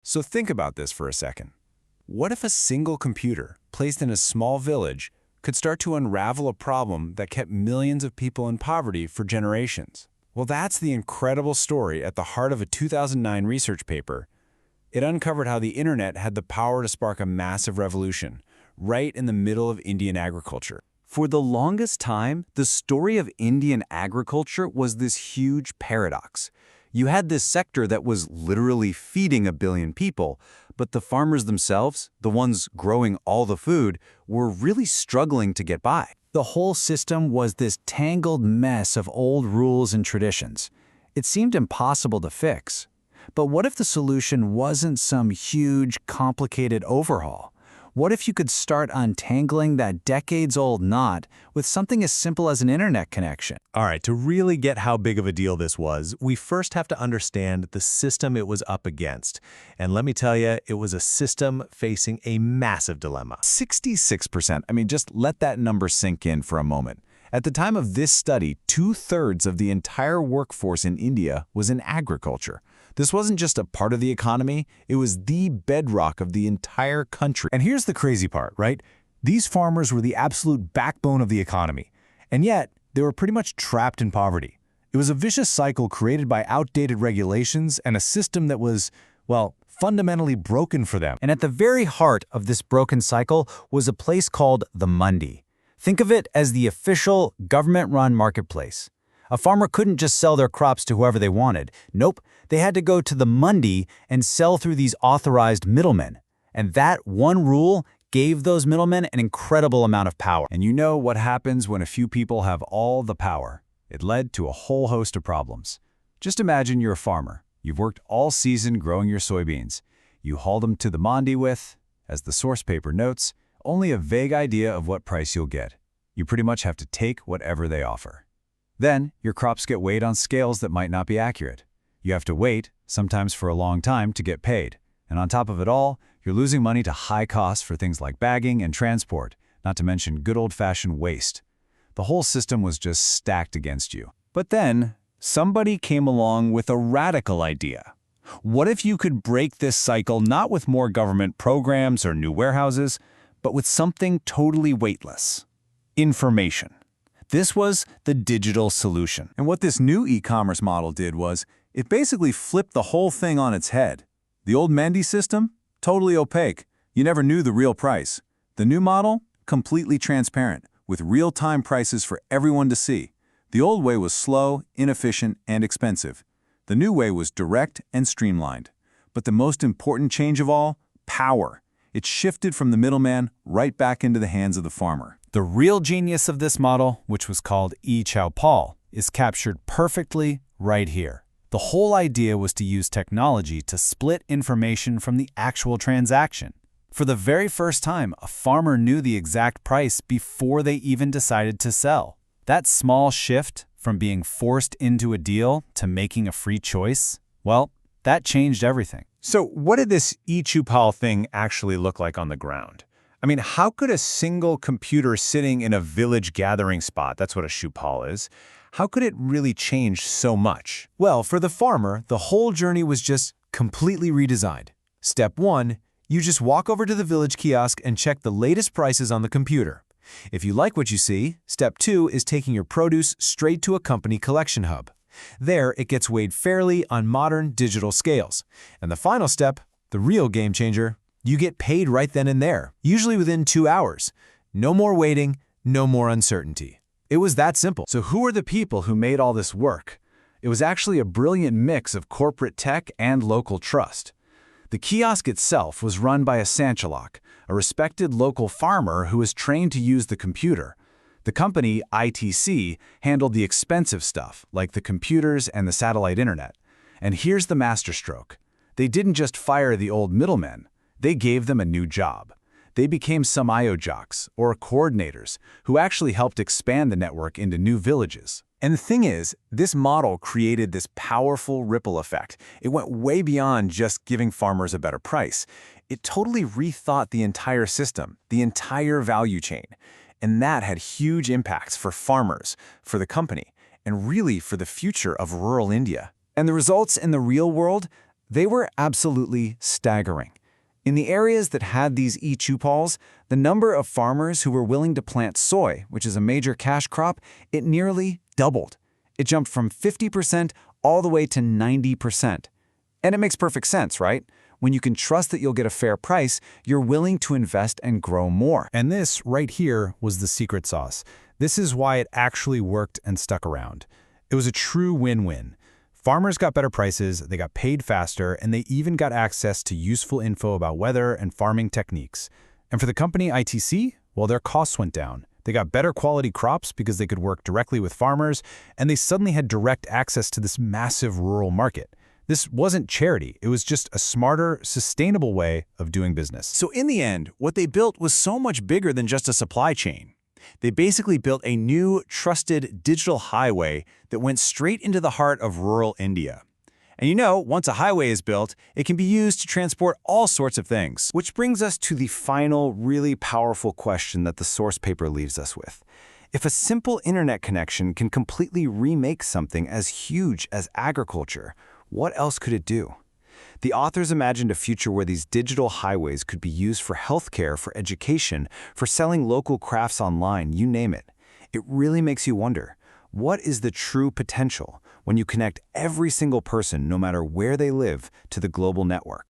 So think about this for a second. What if a single computer, placed in a small village, could start to unravel a problem that kept millions of people in poverty for generations? Well, that's the incredible story at the heart of a 2009 research paper. It uncovered how the internet had the power to spark a massive revolution, right in the middle of Indian agriculture. For the longest time, the story of Indian agriculture was this huge paradox. You had this sector that was literally feeding a billion people, but the farmers themselves, the ones growing all the food, were really struggling to get by. The whole system was this tangled mess of old rules and traditions. It seemed impossible to fix. But what if the solution wasn't some huge, complicated overhaul? What if you could start untangling that decades-old knot with something as simple as an internet connection? All right, to really get how big of a deal this was, we first have to understand the system it was up against. And let me tell you, it was a system facing a massive dilemma. 66%. I mean, just let that number sink in for a moment. At the time of this study, 2/3 of the entire workforce in India was in agriculture. This wasn't just a part of the economy, it was the bedrock of the entire country. And here's the crazy part, right? These farmers were the absolute backbone of the economy, and yet they were pretty much trapped in poverty. It was a vicious cycle created by outdated regulations and a system that was, well, fundamentally broken for them. And at the very heart of this broken cycle was a place called the Mandi. Think of it as the official government-run marketplace. A farmer couldn't just sell their crops to whoever they wanted. Nope, they had to go to the Mandi and sell through these authorized middlemen. And that one rule gave those middlemen an incredible amount of power. And you know what happens when a few people have all the power? It led to a whole host of problems. Just imagine you're a farmer. You've worked all season growing your soybeans. You haul them to the Mandi with, as the source paper notes, only a vague idea of what price you'll get. You pretty much have to take whatever they offer. Then, your crops get weighed on scales that might not be accurate. You have to wait, sometimes for a long time, to get paid. And on top of it all, you're losing money to high costs for things like bagging and transport, not to mention good old-fashioned waste. The whole system was just stacked against you. But then, somebody came along with a radical idea. What if you could break this cycle not with more government programs or new warehouses, but with something totally weightless? Information. This was the digital solution. And what this new e-commerce model did was, it basically flipped the whole thing on its head. The old Mandi system? Totally opaque. You never knew the real price. The new model? Completely transparent, with real-time prices for everyone to see. The old way was slow, inefficient, and expensive. The new way was direct and streamlined. But the most important change of all? Power. It shifted from the middleman right back into the hands of the farmer. The real genius of this model, which was called e-Chowpal, is captured perfectly right here. The whole idea was to use technology to split information from the actual transaction. For the very first time, a farmer knew the exact price before they even decided to sell. That small shift from being forced into a deal to making a free choice, well, that changed everything. So what did this e-Chowpal thing actually look like on the ground? I mean, how could a single computer sitting in a village gathering spot, that's what a Chowpal is, how could it really change so much? Well, for the farmer, the whole journey was just completely redesigned. Step 1, you just walk over to the village kiosk and check the latest prices on the computer. If you like what you see, step 2 is taking your produce straight to a company collection hub. There, it gets weighed fairly on modern digital scales. And the final step, the real game changer, you get paid right then and there, usually within 2 hours. No more waiting, no more uncertainty. It was that simple. So who are the people who made all this work? It was actually a brilliant mix of corporate tech and local trust. The kiosk itself was run by a Sanchalak, a respected local farmer who was trained to use the computer. The company, ITC, handled the expensive stuff, like the computers and the satellite internet. And here's the masterstroke. They didn't just fire the old middlemen. They gave them a new job. They became some IO jocks, or coordinators, who actually helped expand the network into new villages. And the thing is, this model created this powerful ripple effect. It went way beyond just giving farmers a better price. It totally rethought the entire system, the entire value chain. And that had huge impacts for farmers, for the company, and really for the future of rural India. And the results in the real world? They were absolutely staggering. In the areas that had these e-chupals, the number of farmers who were willing to plant soy, which is a major cash crop, it nearly doubled. It jumped from 50% all the way to 90%. And it makes perfect sense, right? When you can trust that you'll get a fair price, you're willing to invest and grow more. And this, right here, was the secret sauce. This is why it actually worked and stuck around. It was a true win-win. Farmers got better prices, they got paid faster, and they even got access to useful info about weather and farming techniques. And for the company ITC, well, their costs went down. They got better quality crops because they could work directly with farmers, and they suddenly had direct access to this massive rural market. This wasn't charity, it was just a smarter, sustainable way of doing business. So in the end, what they built was so much bigger than just a supply chain. They basically built a new, trusted digital highway that went straight into the heart of rural India. And you know, once a highway is built, it can be used to transport all sorts of things. Which brings us to the final, really powerful question that the source paper leaves us with. If a simple internet connection can completely remake something as huge as agriculture, what else could it do? The authors imagined a future where these digital highways could be used for healthcare, for education, for selling local crafts online, you name it. It really makes you wonder, what is the true potential when you connect every single person, no matter where they live, to the global network?